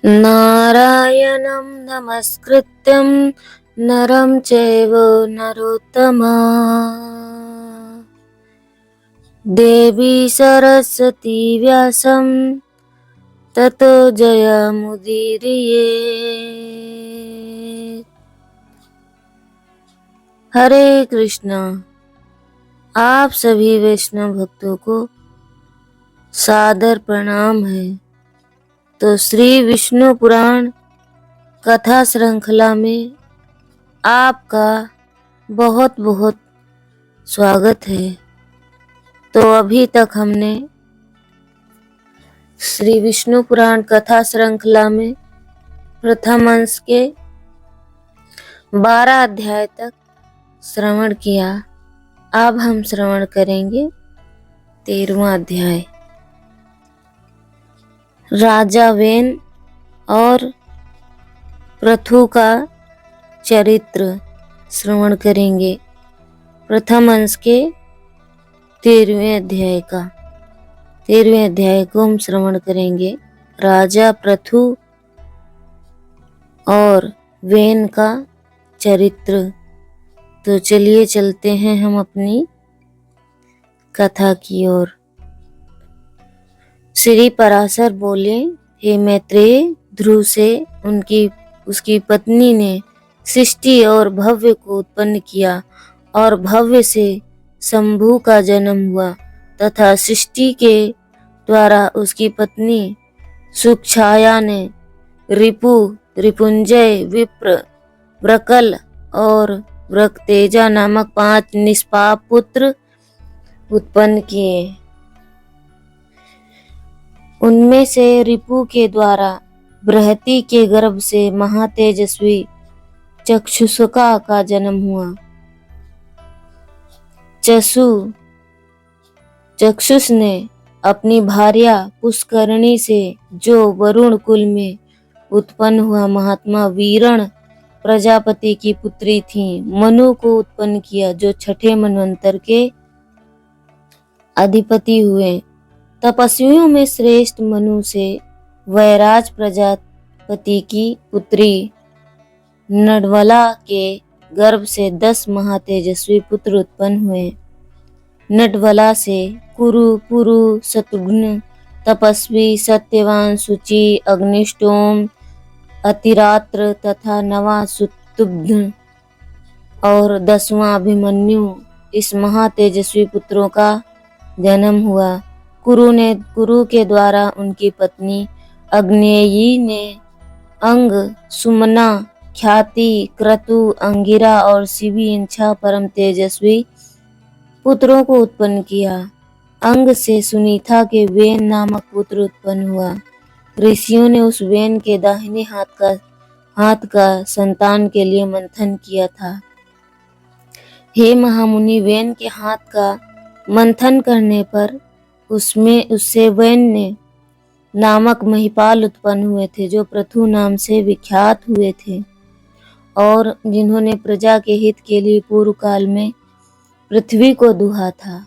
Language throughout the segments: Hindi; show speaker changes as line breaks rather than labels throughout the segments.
नारायणं नमस्कृत्यं नरं चैव नरोत्तमा देवी सरस्वती व्यासं ततो जयमुदीरये। हरे कृष्णा। आप सभी वैष्णव भक्तों को सादर प्रणाम है। तो श्री विष्णु पुराण कथा श्रृंखला में आपका बहुत बहुत स्वागत है। तो अभी तक हमने श्री विष्णु पुराण कथा श्रृंखला में प्रथम अंश के 12 अध्याय तक श्रवण किया। अब हम श्रवण करेंगे 13वां अध्याय। राजा वेन और पृथु का चरित्र श्रवण करेंगे। प्रथम अंश के 13वें अध्याय को हम श्रवण करेंगे। राजा पृथु और वेन का चरित्र। तो चलिए चलते हैं हम अपनी कथा की ओर। श्री पराशर बोले, हे मैत्रेय, ध्रुव से उसकी पत्नी ने सृष्टि और भव्य को उत्पन्न किया और भव्य से शंभु का जन्म हुआ तथा सृष्टि के द्वारा उसकी पत्नी सुक्षाया ने रिपु, रिपुंजय, विप्र, व्रकल और व्रकतेजा नामक 5 निष्पाप पुत्र उत्पन्न किए। उनमें से रिपु के द्वारा बृहति के गर्भ से महातेजस्वी चक्षुषका का जन्म हुआ। चक्षुष ने अपनी भार्या पुष्करणी से, जो वरुण कुल में उत्पन्न हुआ महात्मा वीरण प्रजापति की पुत्री थी, मनु को उत्पन्न किया, जो 6ठे मनवंतर के अधिपति हुए। तपस्वियों में श्रेष्ठ मनु से वैराज प्रजापति की पुत्री नडवला के गर्भ से 10 महातेजस्वी पुत्र उत्पन्न हुए। नडवला से कुरु, पुरु, शत्रुघ्न, तपस्वी, सत्यवान, सुचि, अग्निष्टोम, अतिरात्र तथा 9वां सुतुब्ध और 10वां अभिमन्यु, इस महातेजस्वी पुत्रों का जन्म हुआ। कुरु के द्वारा उनकी पत्नी अग्नेयी ने अंग, सुमना, ख्याति, क्रतु, अंगिरा और शिवी इन 6 परम तेजस्वी पुत्रों को उत्पन्न किया। अंग से सुनीता के वेन नामक पुत्र उत्पन्न हुआ। ऋषियों ने उस वेन के दाहिने हाथ का संतान के लिए मंथन किया था। हे महामुनि, वेन के हाथ का मंथन करने पर उससे वेन ने नामक महिपाल उत्पन्न हुए थे, जो पृथु नाम से विख्यात हुए थे और जिन्होंने प्रजा के हित के लिए पूर्व काल में पृथ्वी को दुहा था।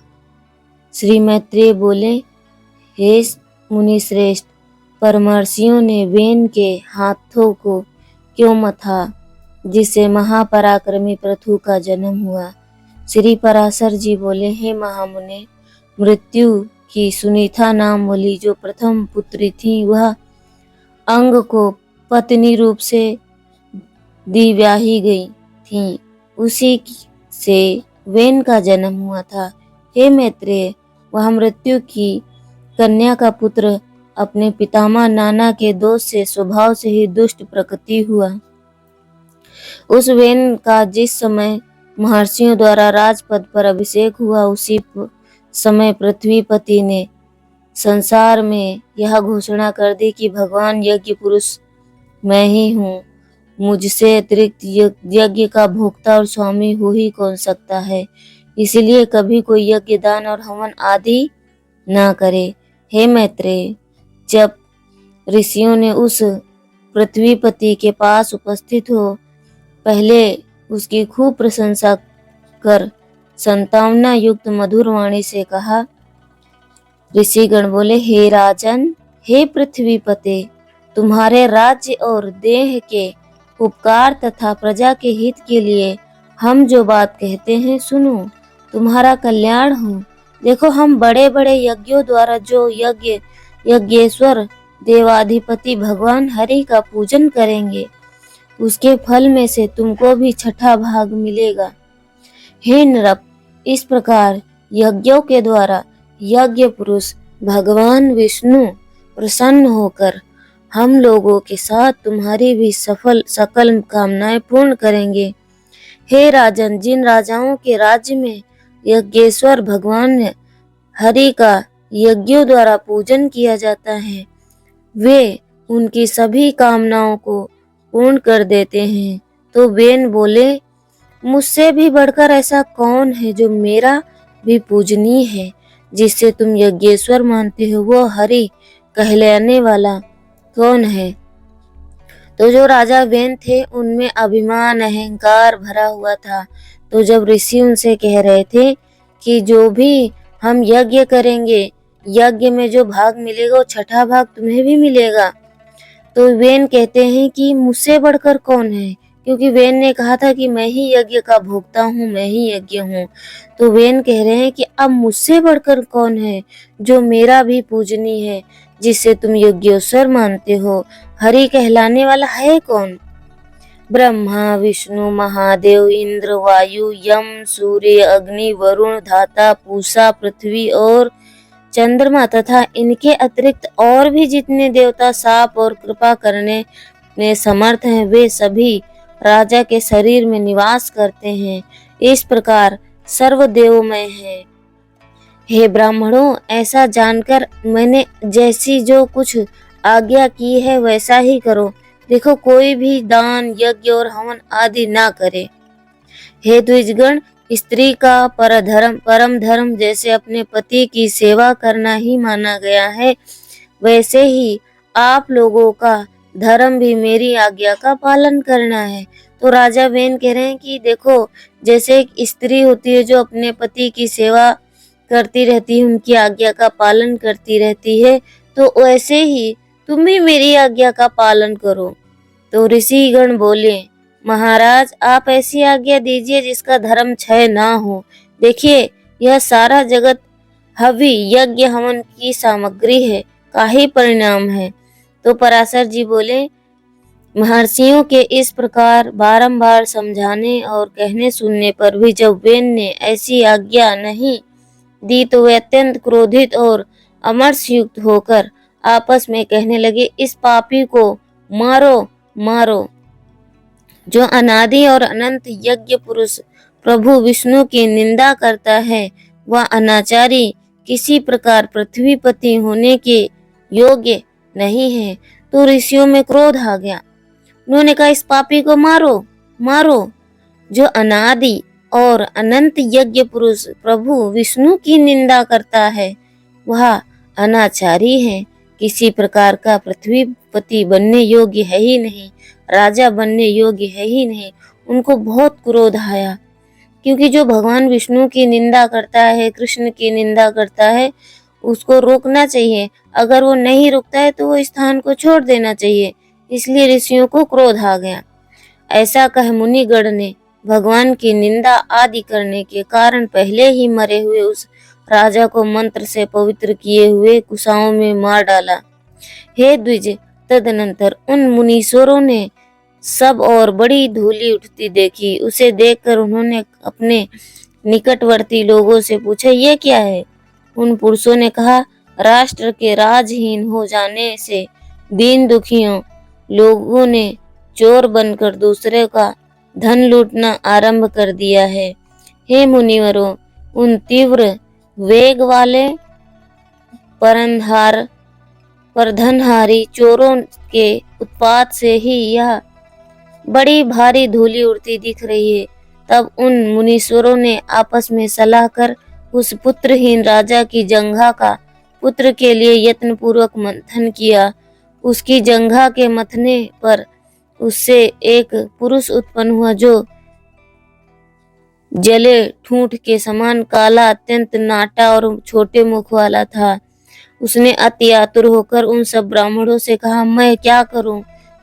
श्री मैत्रेय बोले, हे मुनि श्रेष्ठ, परमर्षियों ने वेन के हाथों को क्यों मथा, जिससे महापराक्रमी पृथु का जन्म हुआ। श्री पराशर जी बोले, हे महामुने, मृत्यु की सुनीता नाम वाली जो प्रथम पुत्री थी, वह अंग को पत्नी रूप से दिव्याही गई थी, उसी से वेन का जन्म हुआ था। हे मैत्रेय, वह मृत्यु की कन्या का पुत्र अपने पितामह नाना के दोष से स्वभाव से ही दुष्ट प्रकृति हुआ। उस वेन का जिस समय महर्षियों द्वारा राजपद पर अभिषेक हुआ, उसी समय पृथ्वीपति ने संसार में यह घोषणा कर दी कि भगवान यज्ञ पुरुष मैं ही हूँ, मुझसे अतिरिक्त यज्ञ का भोक्ता और स्वामी हो ही कौन सकता है, इसलिए कभी कोई यज्ञ, दान और हवन आदि ना करे। हे मैत्रेय, जब ऋषियों ने उस पृथ्वीपति के पास उपस्थित हो पहले उसकी खूब प्रशंसा कर संतावना युक्त मधुर वाणी से कहा। ऋषिगण बोले, हे राजन, हे पृथ्वीपते, तुम्हारे राज्य और देह के उपकार तथा प्रजा के हित के लिए हम जो बात कहते हैं सुनो, तुम्हारा कल्याण हो। देखो, हम बड़े बड़े यज्ञों द्वारा जो यज्ञेश्वर देवाधिपति भगवान हरि का पूजन करेंगे, उसके फल में से तुमको भी छठा भाग मिलेगा। हे नृप, इस प्रकार यज्ञों के द्वारा यज्ञ पुरुष भगवान विष्णु प्रसन्न होकर हम लोगों के साथ तुम्हारी भी सकल कामनाएं पूर्ण करेंगे। हे राजन, जिन राजाओं के राज्य में यज्ञेश्वर भगवान हरि का यज्ञों द्वारा पूजन किया जाता है, वे उनकी सभी कामनाओं को पूर्ण कर देते हैं। तो वेन बोले, मुझसे भी बढ़कर ऐसा कौन है जो मेरा भी पूजनीय है, जिससे तुम यज्ञेश्वर मानते हो? वो हरि कहलाने वाला कौन है? तो जो राजा वेन थे उनमें अभिमान अहंकार भरा हुआ था। तो जब ऋषि उनसे कह रहे थे कि जो भी हम यज्ञ करेंगे, यज्ञ में जो भाग मिलेगा वो छठा भाग तुम्हें भी मिलेगा, तो वेन कहते हैं कि मुझसे बढ़कर कौन है, क्योंकि वेन ने कहा था कि मैं ही यज्ञ का भोक्ता हूँ, मैं ही यज्ञ हूँ। तो वेन कह रहे हैं कि अब मुझसे बढ़कर कौन है जो मेरा भी पूजनीय है, जिससे तुम यज्ञेश्वर मानते हो? हरि कहलाने वाला है कौन? ब्रह्मा विष्णु महादेव इंद्र वायु यम सूर्य अग्नि वरुण धाता पूषा पृथ्वी और चंद्रमा तथा इनके अतिरिक्त और भी जितने देवता साप और कृपा करने में समर्थ हैं, वे सभी राजा के शरीर में निवास करते हैं। इस प्रकार सर्वदेवमय है। हे ब्राह्मणों, ऐसा जानकर मैंने जैसी जो कुछ आज्ञा की है वैसा ही करो। देखो, कोई भी दान यज्ञ और हवन आदि ना करे। हे द्विजगण, स्त्री का परम धर्म जैसे अपने पति की सेवा करना ही माना गया है, वैसे ही आप लोगों का धर्म भी मेरी आज्ञा का पालन करना है। तो राजा वेन कह रहे हैं कि देखो, जैसे एक स्त्री होती है जो अपने पति की सेवा करती रहती है, उनकी आज्ञा का पालन करती रहती है, तो वैसे ही तुम भी मेरी आज्ञा का पालन करो। तो ऋषिगण बोले, महाराज, आप ऐसी आज्ञा दीजिए जिसका धर्म क्षय ना हो। देखिए, यह सारा जगत हवि यज्ञ हवन की सामग्री है, का ही परिणाम है। तो पराशर जी बोले, महर्षियों के इस प्रकार बारंबार समझाने और कहने सुनने पर भी जब वेन ने ऐसी आज्ञा नहीं दी, तो वे अत्यंत क्रोधित और अमरसयुक्त होकर आपस में कहने लगे, इस पापी को मारो मारो, जो अनादि और अनंत यज्ञ पुरुष प्रभु विष्णु की निंदा करता है, वह अनाचारी किसी प्रकार पृथ्वीपति होने के योग्य नहीं है। तो ऋषियों में क्रोध आ गया। उन्होंने कहा, इस पापी को मारो मारो, जो अनादि और अनंत यज्ञ पुरुष प्रभु विष्णु की निंदा करता है, वह अनाचारी है, किसी प्रकार का पृथ्वीपति बनने योग्य है ही नहीं, राजा बनने योग्य है ही नहीं। उनको बहुत क्रोध आया, क्योंकि जो भगवान विष्णु की निंदा करता है, कृष्ण की निंदा करता है, उसको रोकना चाहिए। अगर वो नहीं रुकता है तो वो स्थान को छोड़ देना चाहिए। इसलिए ऋषियों को क्रोध आ गया। ऐसा कह मुनिगण ने भगवान की निंदा आदि करने के कारण पहले ही मरे हुए उस राजा को मंत्र से पवित्र किए हुए कुशाओं में मार डाला। हे द्विज, तदनंतर उन मुनीश्वरों ने सब और बड़ी धूली उठती देखी। उसे देखकर उन्होंने अपने निकटवर्ती लोगों से पूछा, ये क्या है? उन पुरुषों ने कहा, राष्ट्र के राजहीन हो जाने से दीन दुखियों लोगों ने चोर बनकर दूसरे का धन लूटना आरंभ कर दिया है। हे मुनिवरों, उन तीव्र वेग वाले परधनहारी चोरों के उत्पात से ही यह बड़ी भारी धूली उड़ती दिख रही है। तब उन मुनीश्वरों ने आपस में सलाह कर उस पुत्रहीन राजा की जंघा का पुत्र के लिए यत्न पूर्वक मंथन किया। उसकी जंघा के मथने पर उससे एक पुरुष उत्पन्न हुआ, जो जले ठूंठ के समान काला, अत्यंत नाटा और छोटे मुख वाला था। उसने अति आतुर होकर उन सब ब्राह्मणों से कहा, मैं क्या करूं?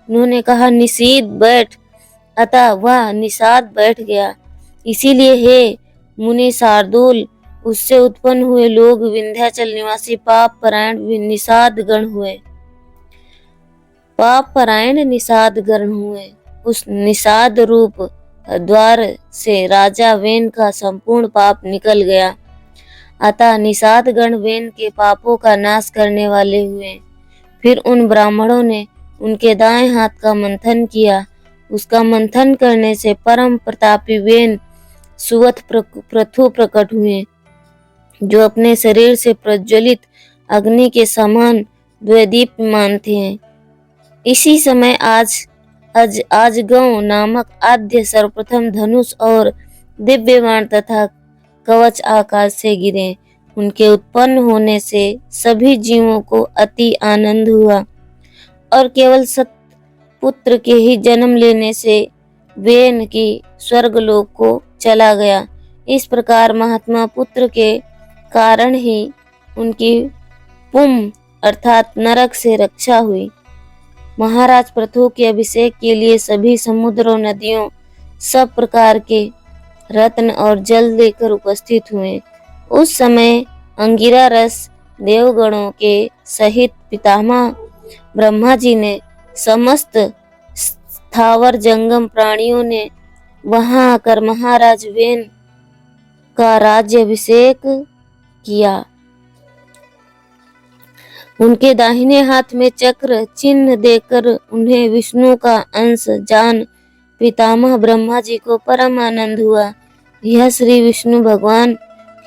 उन्होंने कहा, निषीद बैठ। अतः वह निषाद बैठ गया। इसीलिए हे मुनि शार्दूल, उससे उत्पन्न हुए लोग विंध्याचल निवासी पाप परायण निषाद गण हुए। पाप परायण निषाद गण हुए। उस निषाद रूप द्वार से राजा वेन का संपूर्ण पाप निकल गया। अतः निषाद गण वेन के पापों का नाश करने वाले हुए। फिर उन ब्राह्मणों ने उनके दाएं हाथ का मंथन किया। उसका मंथन करने से परम प्रतापी वेन सुवथ प्रथु प्रकट हुए, जो अपने शरीर से प्रज्वलित अग्नि के समान द्वैदीप्यमान थे। इसी समय आजगव नामक आद्य सर्वप्रथम धनुष और दिव्य बाण तथा कवच आकाश से गिरे। उनके उत्पन्न होने से सभी जीवों को अति आनंद हुआ और केवल सतपुत्र के ही जन्म लेने से वेन की स्वर्गलोक को चला गया। इस प्रकार महात्मा पुत्र के कारण ही उनकी पुम अर्थात नरक से रक्षा हुई। महाराज प्रथु के अभिषेक के लिए सभी समुद्रों, नदियों, सब प्रकार के रत्न और जल लेकर उपस्थित हुए। उस समय अंगिरा रस देवगणों के सहित पितामह ब्रह्मा जी ने, समस्त स्थावर जंगम प्राणियों ने वहां आकर महाराज वेन का राज्याभिषेक किया। उनके दाहिने हाथ में चक्र चिन्ह देकर उन्हें विष्णु का अंश जान पितामह ब्रह्मा जी को परम आनंद हुआ। यह श्री विष्णु भगवान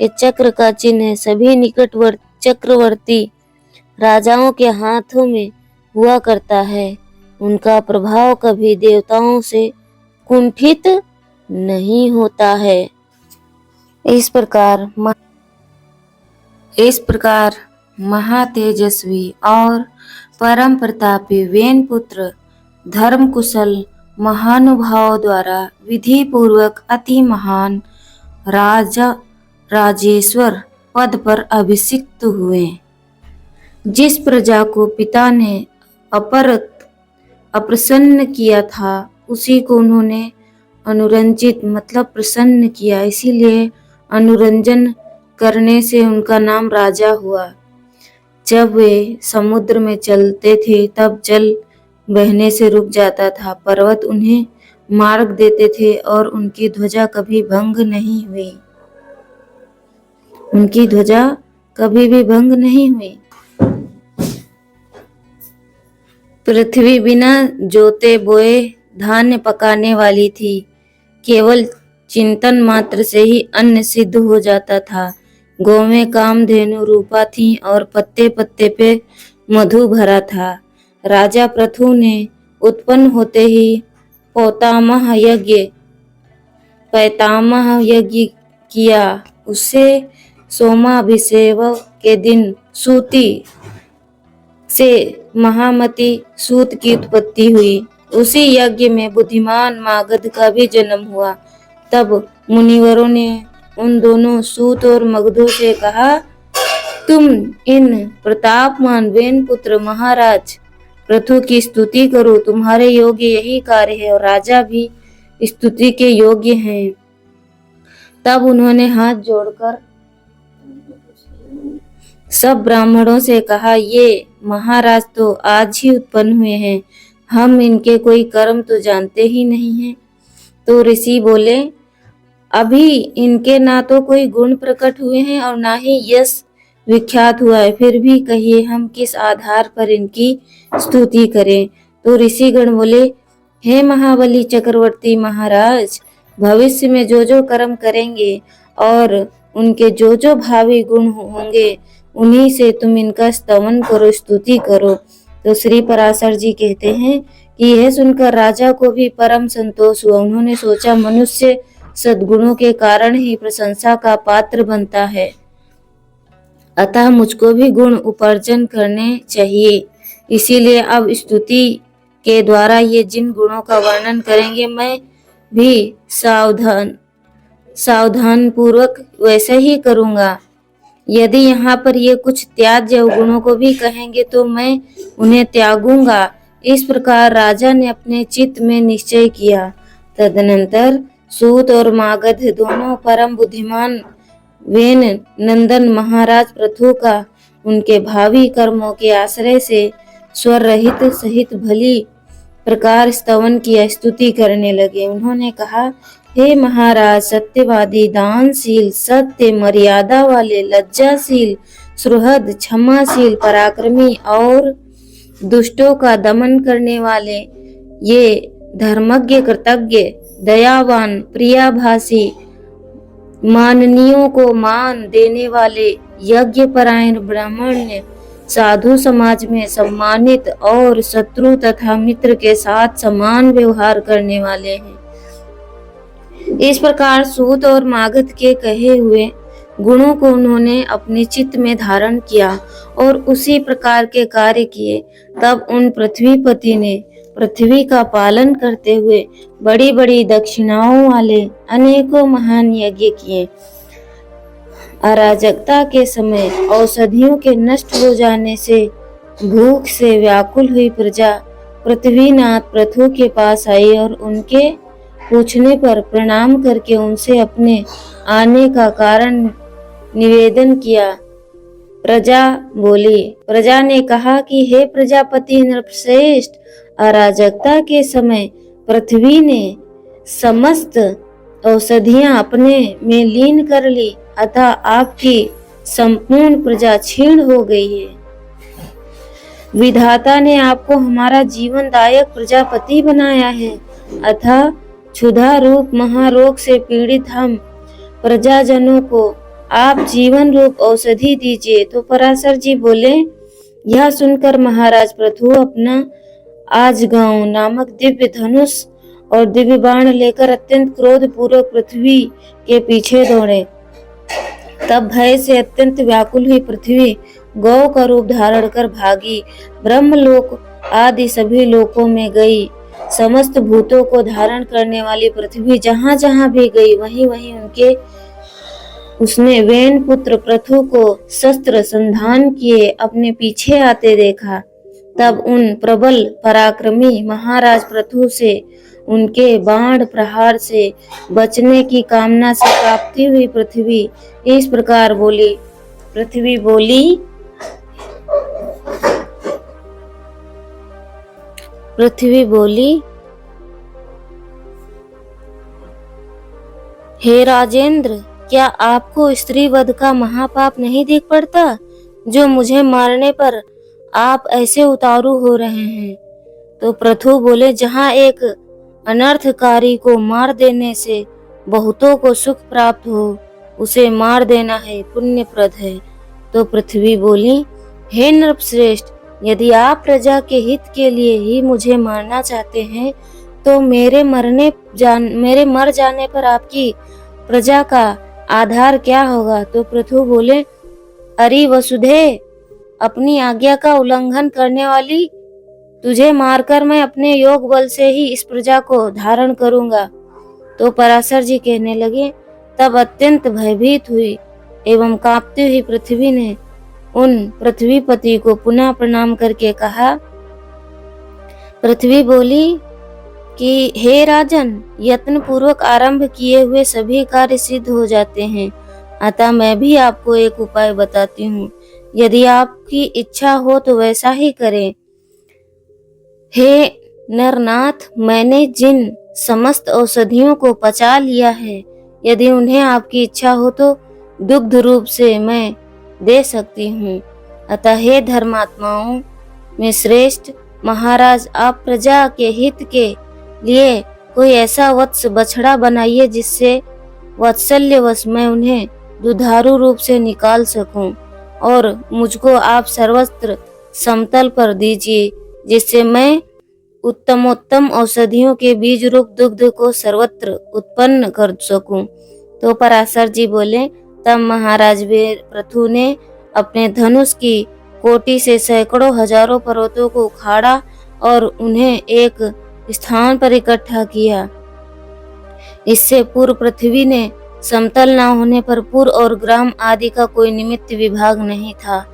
के चक्र का चिन्ह सभी निकटवर्ती चक्रवर्ती राजाओं के हाथों में हुआ करता है। उनका प्रभाव कभी देवताओं से कुंठित नहीं होता है। इस प्रकार महातेजस्वी और परम प्रतापी वेन पुत्र धर्म कुशल महानुभाव द्वारा विधि पूर्वक अति महान राजेश्वर पद पर अभिषिक्त हुए। जिस प्रजा को पिता ने अप्रसन्न किया था, उसी को उन्होंने अनुरंजित मतलब प्रसन्न किया। इसीलिए अनुरंजन करने से उनका नाम राजा हुआ। जब वे समुद्र में चलते थे तब जल बहने से रुक जाता था। पर्वत उन्हें मार्ग देते थे और उनकी ध्वजा कभी भंग नहीं हुई। उनकी ध्वजा कभी भी भंग नहीं हुई। पृथ्वी बिना जोते बोए धान्य पकाने वाली थी। केवल चिंतन मात्र से ही अन्न सिद्ध हो जाता था। गौवें कामधेनु रूपा थी और पत्ते पत्ते पे मधु भरा था। राजा प्रथु ने उत्पन्न होते ही पैतामह यज्ञ किया। उससे सोमाभिषेक के दिन सूति से महामती सूत की उत्पत्ति हुई। उसी यज्ञ में बुद्धिमान मागध का भी जन्म हुआ। तब मुनिवरों ने उन दोनों सूत और मगधों से कहा, तुम इन प्रतापमान वेन पुत्र महाराज प्रथु की स्तुति करो। तुम्हारे योग्य यही कार्य है और राजा भी स्तुति के योग्य हैं। तब उन्होंने हाथ जोड़कर सब ब्राह्मणों से कहा, ये महाराज तो आज ही उत्पन्न हुए हैं। हम इनके कोई कर्म तो जानते ही नहीं हैं। तो ऋषि बोले, अभी इनके ना तो कोई गुण प्रकट हुए हैं और ना ही यश विख्यात हुआ है। फिर भी कहिए हम किस आधार पर इनकी स्तुति करें। तो ऋषिगण बोले, हे महाबली चक्रवर्ती महाराज, भविष्य में जो जो कर्म करेंगे और उनके जो जो भावी गुण होंगे, उन्हीं से तुम इनका स्तवन करो, स्तुति करो। तो श्री पराशर जी कहते हैं कि यह सुनकर राजा को भी परम संतोष हुआ। उन्होंने सोचा, मनुष्य सद्गुणों के कारण ही प्रशंसा का पात्र बनता है, अतः मुझको भी गुण उपार्जन करने चाहिए। इसीलिए अब स्तुति के द्वारा ये जिन गुणों का वर्णन करेंगे, मैं भी सावधान पूर्वक वैसे ही करूंगा। यदि यहाँ पर ये कुछ त्याज्य गुणों को भी कहेंगे तो मैं उन्हें त्यागूंगा। इस प्रकार राजा ने अपने चित्त में निश्चय किया। तदनंतर सूत और मागध दोनों परम बुद्धिमान वेन नंदन महाराज पृथु का उनके भावी कर्मों के आश्रय से स्वर रहित सहित भली प्रकार स्तवन की स्तुति करने लगे। उन्होंने कहा, हे महाराज, सत्यवादी, दानशील, सत्य, मर्यादा वाले, लज्जाशील, सुहृद, क्षमाशील, पराक्रमी और दुष्टों का दमन करने वाले, ये धर्मज्ञ, कृतज्ञ, दयावान, प्रियाभासी, माननीयों को मान देने वाले, यज्ञ परायण, ब्राह्मण्य, साधु समाज में सम्मानित और शत्रु तथा मित्र के साथ समान व्यवहार करने वाले हैं। इस प्रकार सूत और मागध के कहे हुए गुणों को उन्होंने अपने चित्त में धारण किया और उसी प्रकार के कार्य किए। तब उन पृथ्वीपति ने पृथ्वी का पालन करते हुए बड़ी बड़ी दक्षिणाओं वाले अनेकों महान यज्ञ किए। अराजकता के समय औषधियों के नष्ट हो जाने से भूख से व्याकुल हुई प्रजा पृथ्वीनाथ पृथु के पास आई और उनके पूछने पर प्रणाम करके उनसे अपने आने का कारण निवेदन किया। प्रजा बोली। प्रजा ने कहा कि हे प्रजापति नृपश्रेष्ठ, अराजकता के समय पृथ्वी ने समस्त औषधियां अपने में लीन कर ली, अतः आपकी संपूर्ण प्रजा क्षीण हो गई है। विधाता ने आपको हमारा जीवनदायक प्रजापति बनाया है, अतः क्षुधा रूप महारोग से पीड़ित हम प्रजाजनों को आप जीवन रूप औषधि दीजिए। तो पराशर जी बोले, यह सुनकर महाराज पृथु अपना आजगांव नामक दिव्य धनुष और दिव्य बाण लेकर अत्यंत क्रोध पूर्वक पृथ्वी के पीछे दौड़े। तब भय से अत्यंत व्याकुल हुई पृथ्वी गौ का रूप धारण कर भागी, ब्रह्मलोक आदि सभी लोकों में गई। समस्त भूतों को धारण करने वाली पृथ्वी जहाँ जहाँ भी गई वहीं वहीं उसने वेन पुत्र पृथु को शस्त्र संधान किए अपने पीछे आते देखा। तब उन प्रबल पराक्रमी महाराज पृथु से उनके बाण प्रहार से बचने की कामना से कांपती हुई पृथ्वी इस प्रकार बोली। पृथ्वी बोली, हे राजेंद्र, क्या आपको स्त्री वध का महापाप नहीं दिख पड़ता, जो मुझे मारने पर आप ऐसे उतारू हो रहे हैं? तो पृथु बोले, जहाँ एक अनर्थकारी को मार देने से बहुतों को सुख प्राप्त हो, उसे मार देना है पुण्यप्रद है। तो पृथ्वी बोली, हे नृपश्रेष्ठ, यदि आप प्रजा के हित के लिए ही मुझे मारना चाहते हैं तो मेरे मर जाने पर आपकी प्रजा का आधार क्या होगा? तो पृथु बोले, अरे वसुधे, अपनी आज्ञा का उल्लंघन करने वाली, तुझे मारकर मैं अपने योग बल से ही इस प्रजा को धारण करूंगा। तो पराशर जी कहने लगे, तब अत्यंत भयभीत हुई एवं कांपती हुई पृथ्वी ने उन पृथ्वीपति को पुनः प्रणाम करके कहा। पृथ्वी बोली कि हे राजन, यत्न पूर्वक आरंभ किए हुए सभी कार्य सिद्ध हो जाते हैं, अतः मैं भी आपको एक उपाय बताती हूँ। यदि आपकी इच्छा हो तो वैसा ही करें। हे नरनाथ, मैंने जिन समस्त औषधियों को पचा लिया है, यदि उन्हें आपकी इच्छा हो तो दुग्ध रूप से मैं दे सकती हूँ। अतः हे धर्मात्माओं में श्रेष्ठ महाराज, आप प्रजा के हित के लिए कोई ऐसा वत्स बछड़ा बनाइए जिससे वात्सल्यवश मैं उन्हें दुधारू रूप से निकाल सकूं, और मुझको आप सर्वत्र समतल पर दीजिए, जिससे मैं उत्तमोत्तम औषधियों के बीज रूप दुग्ध को सर्वत्र उत्पन्न कर सकूं। तो पराशर जी बोले, तब महाराज पृथु ने अपने धनुष की कोटि से सैकड़ों हजारों पर्वतों को उखाड़ा और उन्हें एक स्थान पर इकट्ठा किया। इससे पूर्व पृथ्वी ने समतल न होने पर पुर और ग्राम आदि का कोई निमित्त विभाग नहीं था।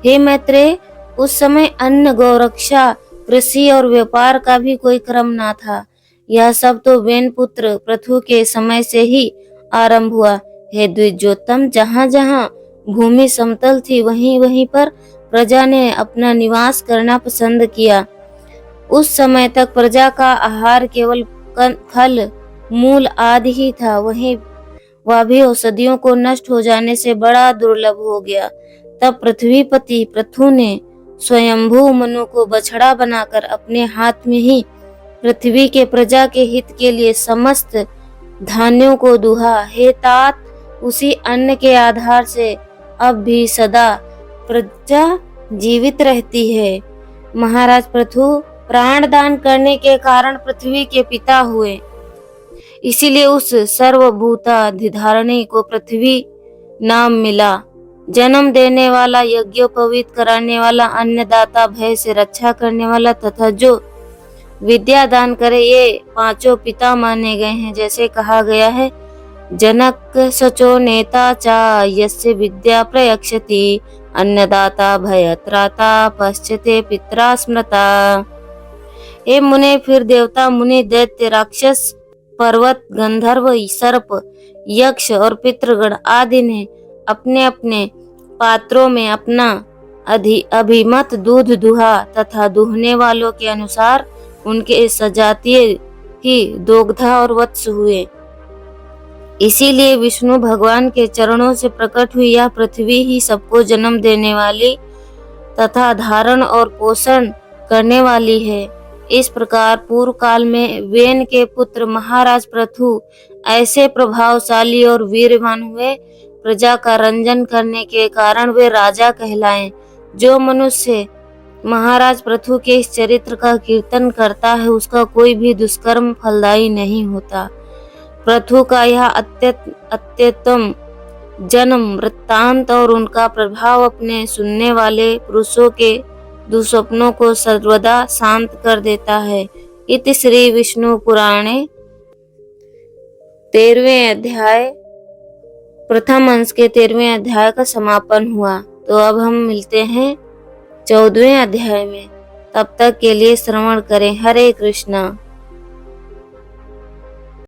हे मैत्रेय, उस समय अन्न, गौरक्षा, कृषि और व्यापार का भी कोई क्रम न था। यह सब तो वेन पुत्र पृथु के समय से ही आरंभ हुआ। हे द्विजोत्तम, जहाँ जहाँ भूमि समतल थी वहीं वहीं पर प्रजा ने अपना निवास करना पसंद किया। उस समय तक प्रजा का आहार केवल फल, मूल आदि ही था। वहीं वह भी औषधियों को नष्ट हो जाने से बड़ा दुर्लभ हो गया। तब पृथ्वीपति पृथु ने स्वयंभू मनु को बछड़ा बनाकर अपने हाथ में ही पृथ्वी के प्रजा के हित के लिए समस्त धान्यों को दुहा। हे तात, उसी अन्न के आधार से अब भी सदा प्रजा जीवित रहती है। महाराज पृथु प्राण दान करने के कारण पृथ्वी के पिता हुए, इसीलिए उस सर्वभूताधिधारिणी को पृथ्वी नाम मिला। जन्म देने वाला, यज्ञोपवीत कराने वाला, अन्नदाता, भय से रक्षा करने वाला तथा जो विद्या दान करे, ये पांचों पिता माने गए हैं। जैसे कहा गया है, जनक सचो नेता चा यस्य विद्या प्रयक्षति, अन्नदाता भयत्राता पश्चते पित्रा स्मृता। हे मुने, फिर देवता, मुनि, दैत्य, राक्षस, पर्वत, गंधर्व, सर्प, यक्ष और पितृगण आदि ने अपने अपने पात्रों में अपना अभिमत दूध दुहा तथा दुहने वालों के अनुसार उनके सजातीय ही दोग्धा और वत्स हुए। इसीलिए विष्णु भगवान के चरणों से प्रकट हुई यह पृथ्वी ही सबको जन्म देने वाली तथा धारण और पोषण करने वाली है। इस प्रकार पूर्व काल में वेन के पुत्र महाराज पृथु ऐसे प्रभावशाली और वीरवान हुए, प्रजा का रंजन करने के कारण वे राजा कहलाए। जो मनुष्य महाराज पृथु के इस चरित्र का कीर्तन करता है, उसका कोई भी दुष्कर्म फलदायी नहीं होता। पृथु का यह अत्युत्तम जन्म वृत्तांत और उनका प्रभाव अपने सुनने वाले पुरुषों के दुस्वप्नों को सर्वदा शांत कर देता है। इति श्री विष्णु पुराणे 13वें अध्याय प्रथम अंश के 13वें अध्याय का समापन हुआ। तो अब हम मिलते हैं 14वें अध्याय में। तब तक के लिए श्रवण करें। हरे कृष्णा।